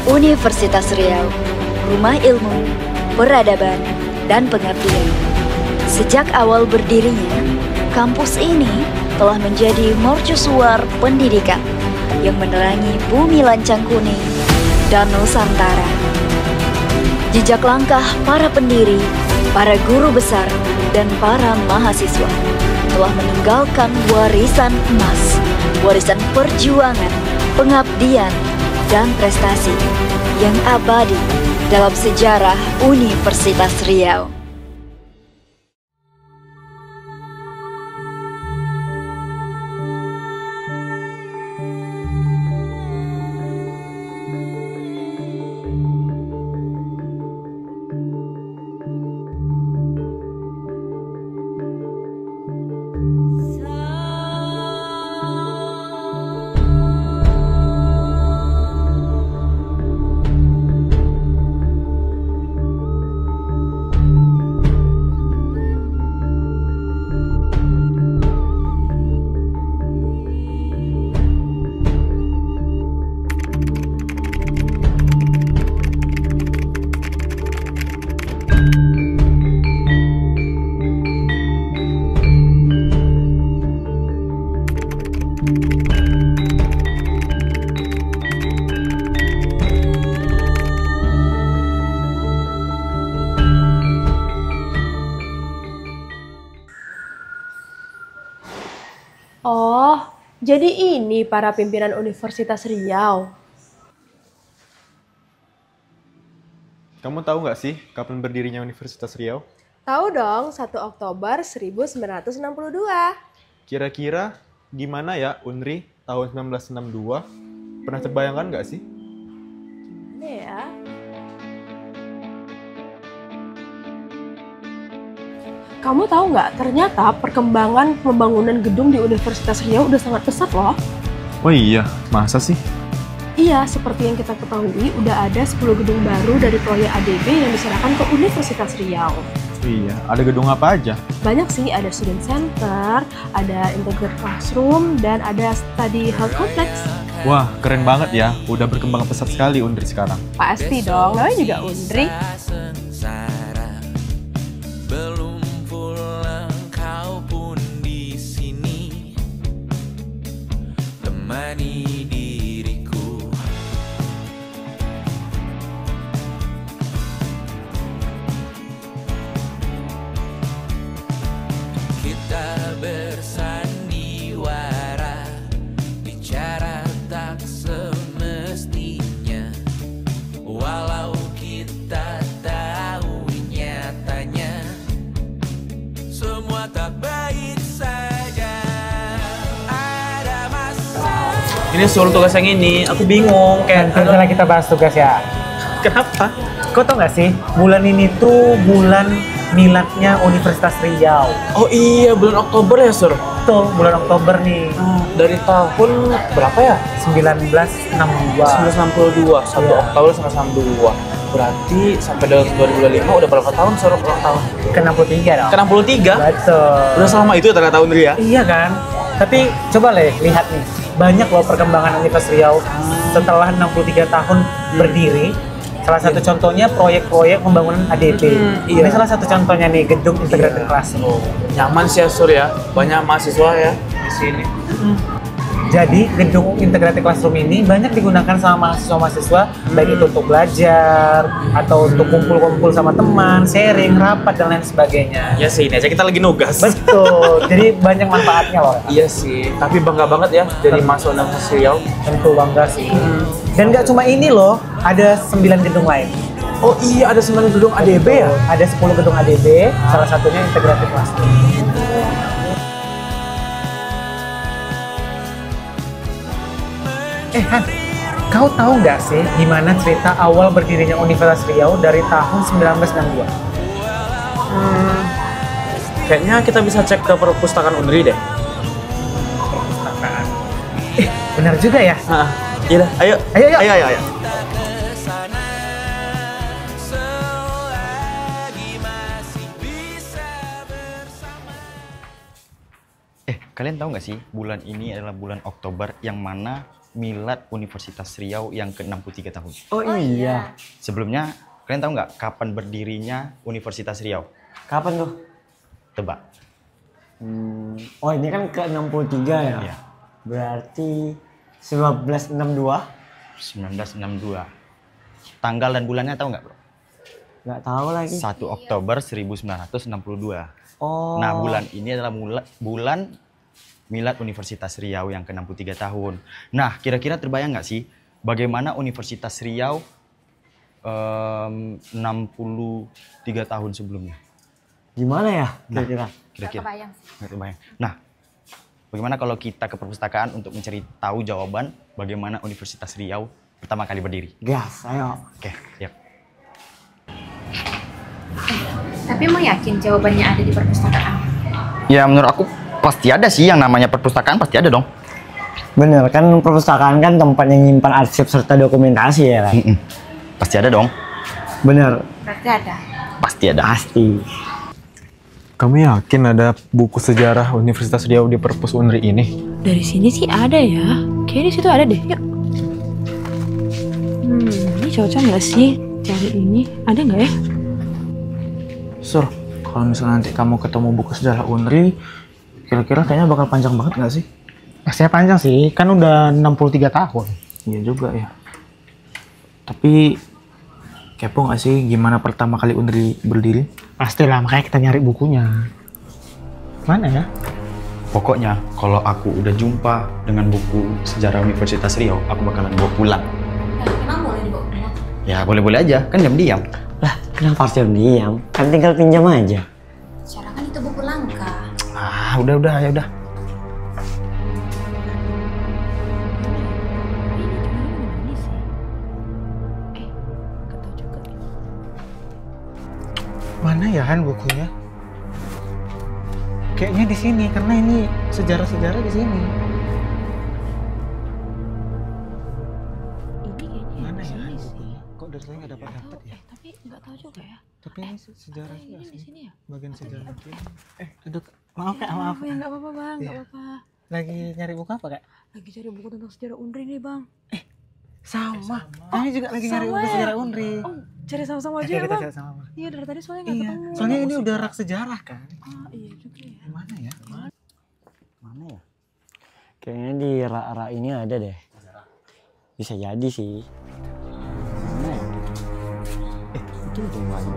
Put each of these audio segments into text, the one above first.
Universitas Riau, rumah ilmu, peradaban, dan pengabdian. Sejak awal berdirinya, kampus ini telah menjadi mercusuar pendidikan yang menerangi bumi lancang kuning dan Nusantara. Jejak langkah para pendiri, para guru besar, dan para mahasiswa telah meninggalkan warisan emas, warisan perjuangan, pengabdian, dan prestasi yang abadi dalam sejarah Universitas Riau. Oh, jadi ini para pimpinan Universitas Riau. Kamu tahu nggak sih kapan berdirinya Universitas Riau? Tahu dong, 1 Oktober 1962. Kira-kira gimana ya UNRI tahun 1962? Pernah terbayangkan nggak sih? Gimana ya? Kamu tahu nggak, ternyata perkembangan pembangunan gedung di Universitas Riau udah sangat pesat loh. Oh iya, masa sih? Iya, seperti yang kita ketahui, udah ada 10 gedung baru dari proyek ADB yang diserahkan ke Universitas Riau. Iya, ada gedung apa aja? Banyak sih, ada student center, ada integrated classroom, dan ada study hall complex. Wah, keren banget ya. Udah berkembang pesat sekali UNRI sekarang. Pasti dong, namanya juga UNRI. Ini suruh tugas yang ini, aku bingung. Setelah kita bahas tugas ya. Kenapa? Kau tau gak sih, bulan ini tuh bulan miladnya Universitas Riau. Oh iya, bulan Oktober ya, Sur? Tuh, bulan Oktober nih. Dari tahun berapa ya? 1962. 1962, 1 Oktober 1962. Berarti sampai tahun 2005 udah berapa tahun, Sur, ulang tahun? Ke-63 dong. Ke-63? Betul. Udah selama itu ya ternyata UNRI ya? Iya kan? Tapi coba lihat nih, banyak loh perkembangan Universitas Riau setelah 63 tahun berdiri. Salah satu contohnya proyek-proyek pembangunan ADB. Iya. Ini salah satu contohnya nih, gedung integrated classroom. Nyaman sih ya, Sur ya. Banyak mahasiswa ya di sini. Jadi gedung integrated classroom ini banyak digunakan sama mahasiswa-mahasiswa, baik itu untuk belajar atau untuk kumpul-kumpul sama teman, sharing, rapat dan lain sebagainya. Ya sih, ini aja kita lagi nugas. Betul. Jadi banyak manfaatnya loh. Iya sih, tapi bangga banget ya jadi mahasiswa Universitas Riau. Tentu bangga sih. Dan nggak cuma ini loh, ada 9 gedung lain. Oh iya, ada 9 gedung ADB ya? Ada 10 gedung ADB, salah satunya integrated classroom. Han, kau tahu nggak sih gimana cerita awal berdirinya Universitas Riau dari tahun 1962? Kayaknya kita bisa cek ke perpustakaan UNRI deh. Perpustakaan. Benar juga ya? Iya dah, ayo. Ayo. kalian tahu nggak sih bulan ini adalah bulan Oktober yang mana milad Universitas Riau yang ke-63 tahun. Oh iya. Sebelumnya, kalian tahu nggak kapan berdirinya Universitas Riau? Kapan tuh? Tebak. Oh ini kan ke-63 ya? Iya. Berarti 1962? 1962. Tanggal dan bulannya tahu nggak, bro? Nggak tahu lagi. 1 Oktober 1962. Oh. Nah, bulan ini adalah bulan milad Universitas Riau yang ke-63 tahun. Nah, kira-kira terbayang nggak sih bagaimana Universitas Riau 63 tahun sebelumnya? Gimana ya kira-kira? Kira-kira. Nggak terbayang. Nah, bagaimana kalau kita ke perpustakaan untuk mencari tahu jawaban bagaimana Universitas Riau pertama kali berdiri? Gas, ayo. Oke, siap. Tapi emang yakin jawabannya ada di perpustakaan? Ya, menurut aku pasti ada sih, yang namanya perpustakaan pasti ada dong. Bener, kan perpustakaan kan tempat yang nyimpan arsip serta dokumentasi ya kan? Pasti ada dong. Bener. Berarti ada. Pasti ada. Pasti. Kamu yakin ada buku sejarah Universitas Riau di perpus Unri ini? Dari sini sih ada ya. Kayaknya di situ ada deh. Yuk. Ini cocok nggak sih cari ini? Ada nggak ya? Sur, kalau misalnya nanti kamu ketemu buku sejarah Unri, kira-kira kayaknya bakal panjang banget nggak sih? Pastinya panjang sih, kan udah 63 tahun. Iya juga ya. Tapi kepo nggak sih gimana pertama kali Unri berdiri? Pastilah, makanya kita nyari bukunya. Mana ya? Pokoknya kalau aku udah jumpa dengan buku sejarah Universitas Riau, aku bakalan bawa pulang. Nah, emang boleh dibawa pulang? Ya boleh-boleh aja, kan diam-diam. Lah, kenapa harus diam? Kan tinggal pinjam aja. Secara kan itu buku langka. Ah, udah, ya udah. Mana ya Han bukunya? Kayaknya di sini karena ini sejarah-sejarah di sini. Ini kayaknya Mana ya Han di sini bukunya? Kok dari saya nggak dapat ya? Tapi nggak tahu juga ya. Tapi ini sejarah Ini di sini ya? bagian sejarah. Aduh, maaf Kak, maaf. Ya nggak apa-apa bang, nggak Iya. apa-apa. Lagi nyari buku apa Kak? Lagi cari buku tentang sejarah Unri nih bang. Sama. Kami juga lagi nyari buku sama ya? sejarah Unri. Oh, cari sama-sama aja Oke, ya kita bang. cari sama. Iya dari tadi soalnya nggak Iya, ketemu. soalnya ini udah rak sejarah kan. Ah iya juga ya. Gimana ya? Mana ya? Kayaknya di rak-rak ini ada deh. Bisa jadi sih. Mana ya? Itu udah lagi.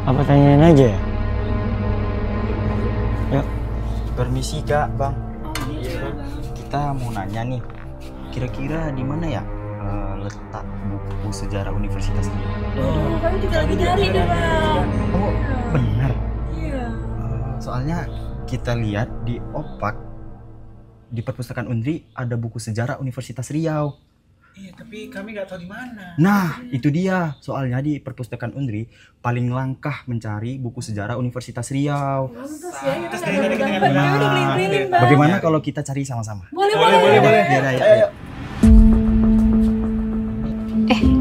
Apa tanyain aja ya? Yuk. Permisi Kak, Bang. Oh iya bang. Kita mau nanya nih, kira-kira di mana ya letak buku sejarah Universitas Riau? Oh, kami juga lagi nyari nih bang. Oh, benar. Iya. Soalnya kita lihat di opak di perpustakaan Unri ada buku sejarah Universitas Riau. Iya, tapi kami nggak tahu di mana. Nah, itu dia. Soalnya di perpustakaan Unri paling langkah mencari buku sejarah Universitas Riau. Pantas ya, kita Terus nggak kita dapat keliling-keliling. udah keliling-keliling bang. Bagaimana kalau kita cari sama-sama? Boleh. Ya, ayo.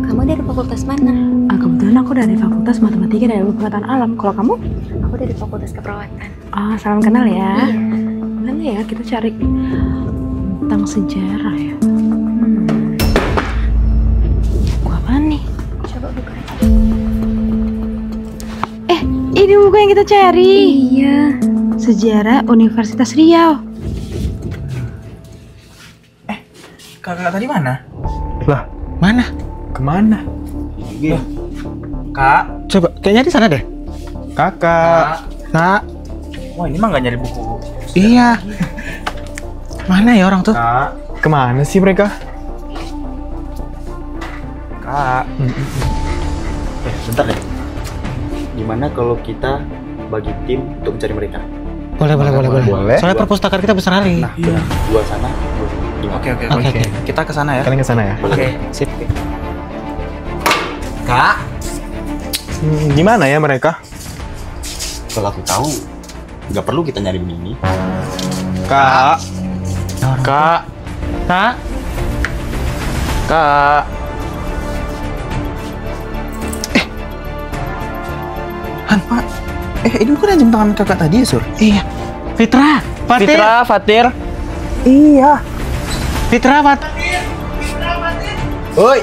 Kamu dari fakultas mana? Kebetulan aku dari Fakultas Matematika dan Ilmu Pengetahuan Alam. Kalau kamu? Aku dari fakultas keperawatan. Salam kenal ya. Iya. Mana ya kita cari tentang sejarah ya. Buku apa nih? Coba buka. Ini buku yang kita cari. Iya. Sejarah Universitas Riau. Kakak tadi mana? Lah, Mana? kemana? Kak. Coba, kayaknya di sana deh. Kakak. Kak. Wah, ini mah nggak nyari buku. Iya. Mana ya orang tuh? Kak. Kemana sih mereka? Kak. Bentar deh. Gimana kalau kita bagi tim untuk mencari mereka? Boleh. Boleh. Soalnya perpustakaan kita besar kali. Nah, dua sana, dua sini. Gimana? Oke. Kita ke sana ya. Kalian ke sana ya? Oke. Sip. Kak. Gimana ya mereka? Kalau aku tahu, nggak perlu kita nyari begini. Kak. Kak. Kak. Kak. Han, Pak. Ini bukan jam tangan kakak tadi ya, Sur? Iya. Fitra. Fatir. Fitra, Fatir. Iya. Fitra, Fatir. Oi.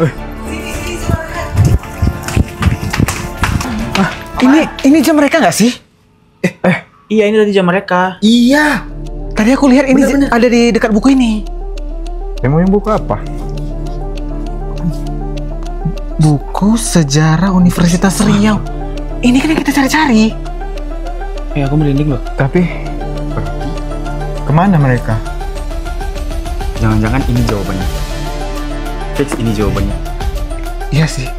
Ini jam mereka nggak sih? Iya, ini tadi jam mereka. Iya. Tadi aku lihat ini ada di dekat buku ini. Emang yang buku apa? Buku Sejarah Universitas Riau. Ini kan yang kita cari-cari. Aku merinding loh. Tapi kemana mereka? Jangan-jangan ini jawabannya. Fix ini jawabannya. Iya sih.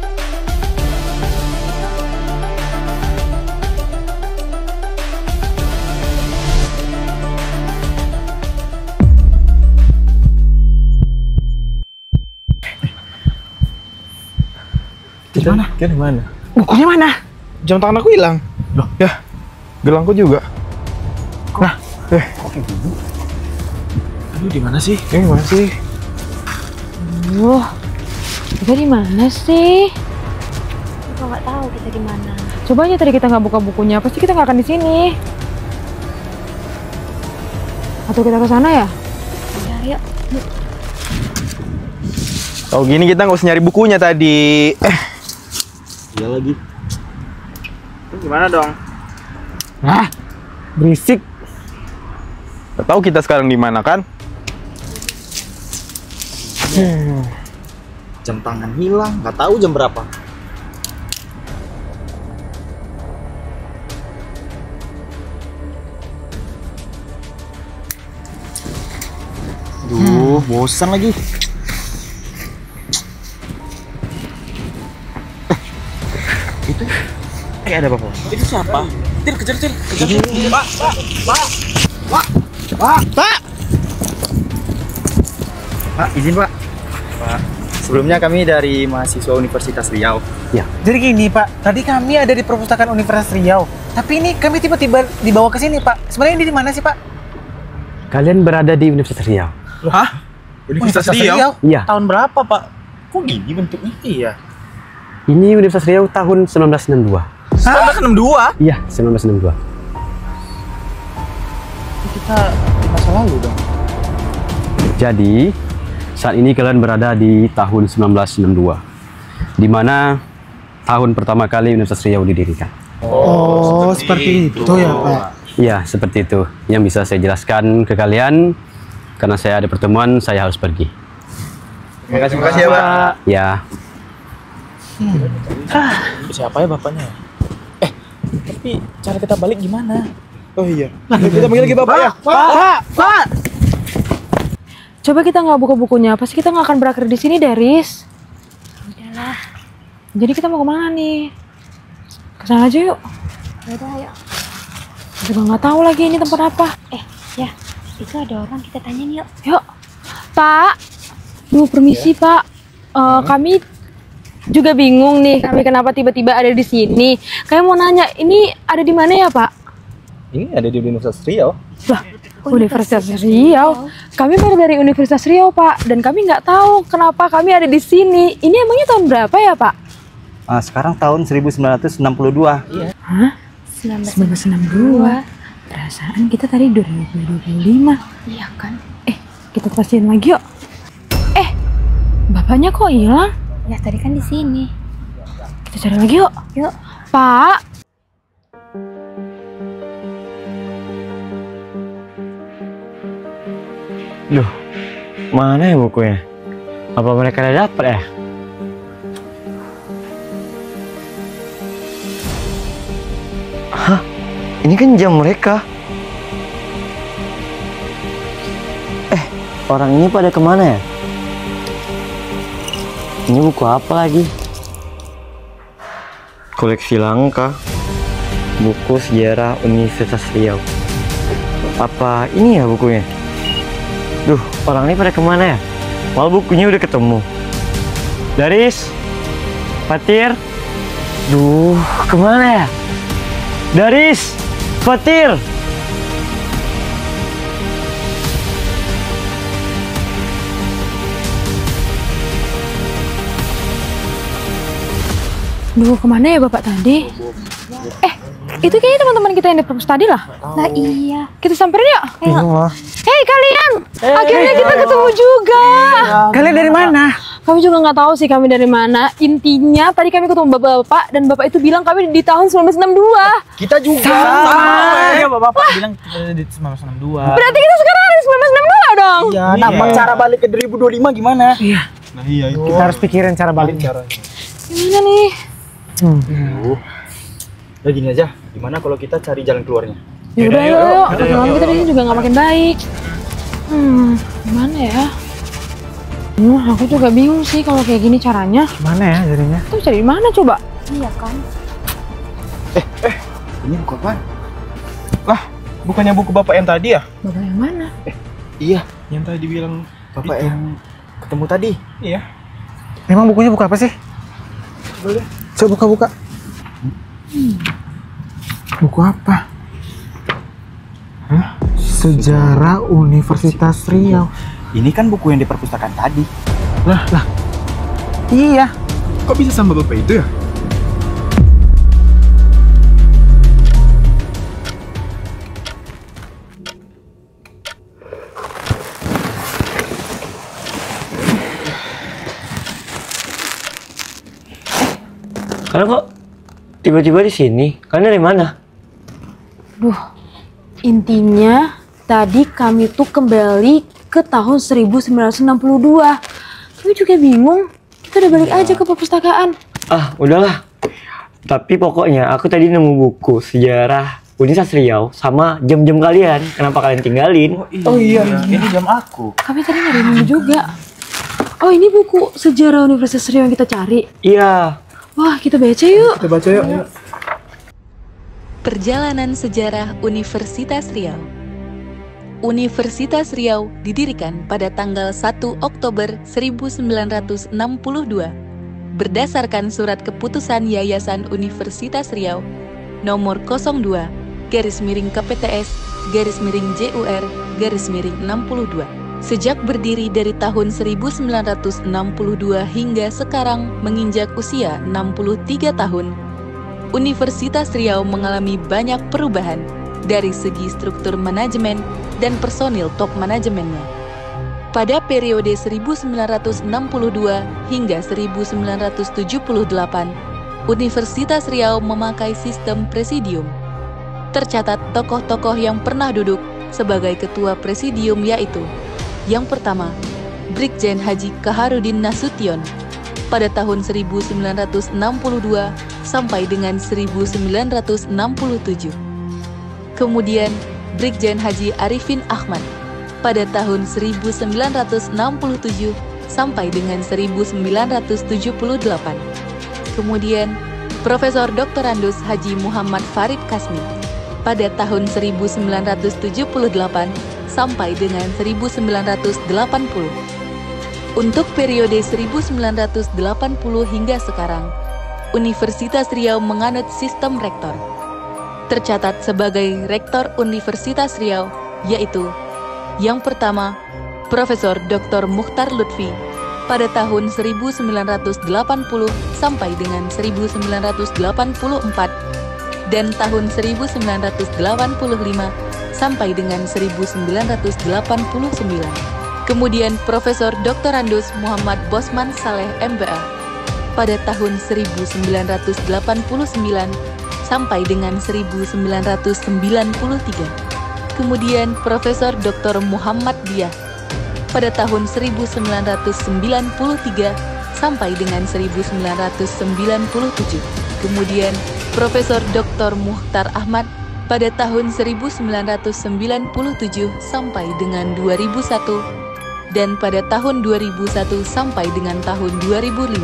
Kita di mana? Bukunya mana? Jam tangan aku hilang. Loh, ya. Gelangku juga. Nah, Aduh, di mana sih? Ini mana sih? Kita di mana sih? Aku nggak tahu kita di mana. Coba aja tadi kita nggak buka bukunya, pasti kita nggak akan di sini. Atau kita ke sana ya? Ya, yuk. Oh gini kita nggak usah nyari bukunya tadi. Iya lagi. Gimana dong? Nah, berisik. Gak tahu kita sekarang di mana kan? Jam tangan hilang, nggak tahu jam berapa. Duh, bosan lagi. Itu kayak ada apa? Itu siapa? Kejar. Pak, izin Pak. Pak, sebelumnya kami dari mahasiswa Universitas Riau. Jadi gini Pak, tadi kami ada di perpustakaan Universitas Riau. Tapi ini kami tiba-tiba dibawa ke sini Pak. Sebenarnya ini di mana sih Pak? Kalian berada di Universitas Riau. Hah? Universitas Riau? Iya. Tahun berapa, Pak? Kok gini bentuknya? Iya. Ini Universitas Riau tahun 1962. 1962? Iya, 1962. Kita di masa lalu dong. Jadi, saat ini kalian berada di tahun 1962. Di mana tahun pertama kali Universitas Riau didirikan. Oh, seperti itu ya Pak. Iya, seperti itu. Yang bisa saya jelaskan ke kalian, karena saya ada pertemuan, saya harus pergi. Makasih ya Pak. Ya, Siapa ya bapaknya? Tapi cara kita balik gimana? Oh iya. Kita panggil lagi Bapak ya. Pak. Coba kita nggak buka bukunya, pasti kita nggak akan berakhir di sini, Daris. Udahlah. Jadi kita mau kemana nih? Kesana aja yuk. Udah, ayo. Juga nggak tahu lagi ini tempat apa. Ya, itu ada orang kita tanyain yuk. Yuk, Pak. Duh, permisi Pak. Kami juga bingung nih, kami kenapa tiba-tiba ada di sini. Kayak mau nanya, ini ada di mana ya Pak? Ini ada di Universitas Riau. Lah, Universitas Riau. Kami baru dari Universitas Riau Pak, dan kami nggak tahu kenapa kami ada di sini. Ini emangnya tahun berapa ya Pak? Sekarang tahun 1962. Hah? 1962. Perasaan kita tadi 2025. Iya kan? Kita pastiin lagi yuk. Bapaknya kok hilang? Ya tadi kan di sini. Kita cari lagi yuk. Yuk. Pak. Loh, mana ya bukunya? Apa mereka udah dapat ya? Hah? Ini kan jam mereka. Orang ini pada kemana ya? Ini buku apa lagi? Koleksi langka. Buku Sejarah Universitas Riau. Apa ini ya bukunya? Duh, orang ini pada kemana ya? Malah bukunya udah ketemu. Daris, Fatir, duh, kemana ya? Daris, Fatir. Duh, kemana ya Bapak tadi? Itu kayaknya teman-teman kita yang di perpus tadi lah. Lah iya. Kita samperin yuk. Iya. Hei kalian, akhirnya kita ketemu juga. Kalian dari mana? Kami juga nggak tahu sih kami dari mana. Intinya tadi kami ketemu bapak-bapak dan bapak itu bilang kami di tahun 1962. Kita juga. Iya, Bapak bilang kita di 1962. Berarti kita sekarang ada di 1962 dong. Iya, nah cara balik ke 2025 gimana? Nah iya itu. Kita harus pikirin cara balik. Gimana nih? Udah gini aja, gimana kalau kita cari jalan keluarnya? Ya udah yuk. Pertemuan kita ini juga nggak makin baik. Gimana ya? Aku juga bingung sih kalau kayak gini caranya. Mana ya jadinya? Kita cari di mana coba? Iya kan? Ini buku apaan? Lah, bukannya buku bapak yang tadi ya? Bapak yang mana? Iya, yang tadi bilang Bapak yang ketemu tadi. Iya. Emang bukunya buku apa sih? Boleh. Coba buka-buka. Buku apa? Hah? Sejarah Universitas Riau. Ini kan buku yang di perpustakaan tadi. Lah. Iya. Kok bisa sama bapak itu ya? Kalian kok tiba-tiba di sini? Kalian dari mana? Intinya tadi kami tuh kembali ke tahun 1962. Kami juga bingung. Kita udah balik aja ke perpustakaan. Ah, udahlah. Tapi pokoknya aku tadi nemu buku sejarah Universitas Riau sama jam-jam kalian. Kenapa kalian tinggalin? Oh iya, ini jam aku. Kami tadi nyari nemu juga. Oh, ini buku sejarah Universitas Riau yang kita cari. Iya. Wah, kita baca yuk. Kita baca yuk. Perjalanan sejarah Universitas Riau. Universitas Riau didirikan pada tanggal 1 Oktober 1962 berdasarkan surat keputusan Yayasan Universitas Riau nomor 02 /KPTS /JUR/62. Sejak berdiri dari tahun 1962 hingga sekarang menginjak usia 63 tahun, Universitas Riau mengalami banyak perubahan dari segi struktur manajemen dan personil top manajemennya. Pada periode 1962 hingga 1978, Universitas Riau memakai sistem presidium. Tercatat tokoh-tokoh yang pernah duduk sebagai ketua presidium yaitu: yang pertama, Brigjen Haji Kaharudin Nasution pada tahun 1962 sampai dengan 1967. Kemudian, Brigjen Haji Arifin Ahmad pada tahun 1967 sampai dengan 1978. Kemudian, Profesor Dr. Andus Haji Muhammad Farid Kasmi pada tahun 1978 sampai dengan 1980. Untuk periode 1980 hingga sekarang, Universitas Riau menganut sistem rektor. Tercatat sebagai Rektor Universitas Riau yaitu: yang pertama, Profesor Dr. Mukhtar Lutfi pada tahun 1980 sampai dengan 1984 dan tahun 1985 sampai dengan 1989. Kemudian Profesor Dr. Andus Muhammad Bosman Saleh MBA pada tahun 1989 sampai dengan 1993. Kemudian Profesor Dr. Muhammad Diah pada tahun 1993 sampai dengan 1997. Kemudian Profesor Dr. Mukhtar Ahmad pada tahun 1997 sampai dengan 2001 dan pada tahun 2001 sampai dengan tahun 2005.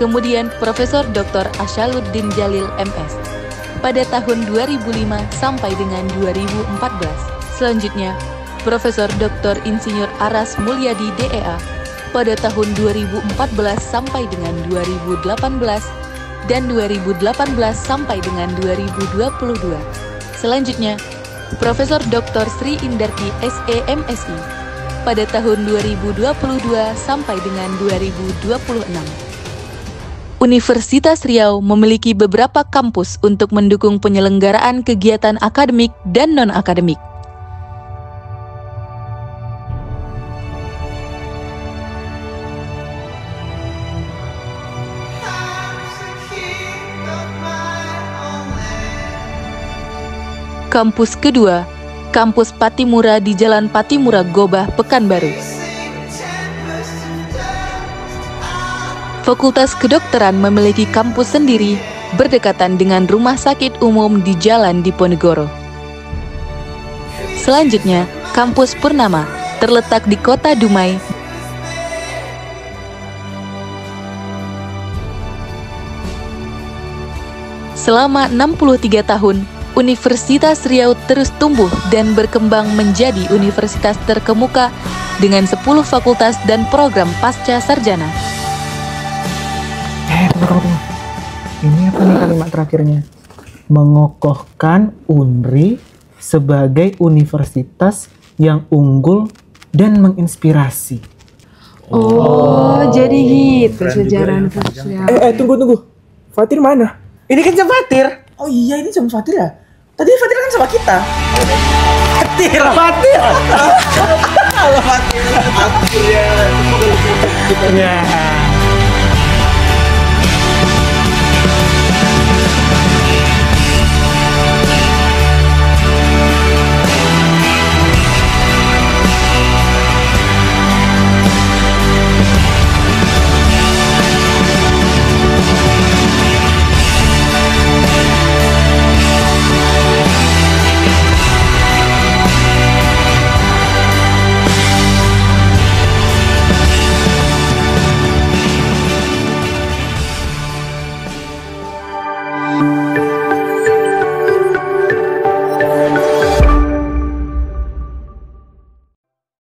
Kemudian Profesor Dr. Asyaluddin Jalil MS pada tahun 2005 sampai dengan 2014. Selanjutnya, Profesor Dr. Insinyur Aras Mulyadi DEA pada tahun 2014 sampai dengan 2018 dan 2018 sampai dengan 2022. Selanjutnya, Profesor Dr. Sri Indarti SE MSI pada tahun 2022 sampai dengan 2026. Universitas Riau memiliki beberapa kampus untuk mendukung penyelenggaraan kegiatan akademik dan non-akademik. Kampus kedua, Kampus Patimura di Jalan Patimura Gobah, Pekanbaru. Fakultas Kedokteran memiliki kampus sendiri berdekatan dengan Rumah Sakit Umum di Jalan Diponegoro. Selanjutnya, Kampus Purnama terletak di Kota Dumai. Selama 63 tahun, Universitas Riau terus tumbuh dan berkembang menjadi universitas terkemuka dengan 10 fakultas dan program pasca sarjana. Tunggu. Ini apa nih kalimat terakhirnya? Mengokohkan UNRI sebagai universitas yang unggul dan menginspirasi. Oh, jadi gitu sejarah universitas. Tunggu. Fatir mana? Ini kan jam Fatir. Oh iya, ini jam Fatir ya? Tadi Fatir kan sama kita. Fatir. Kalau Fatir ya.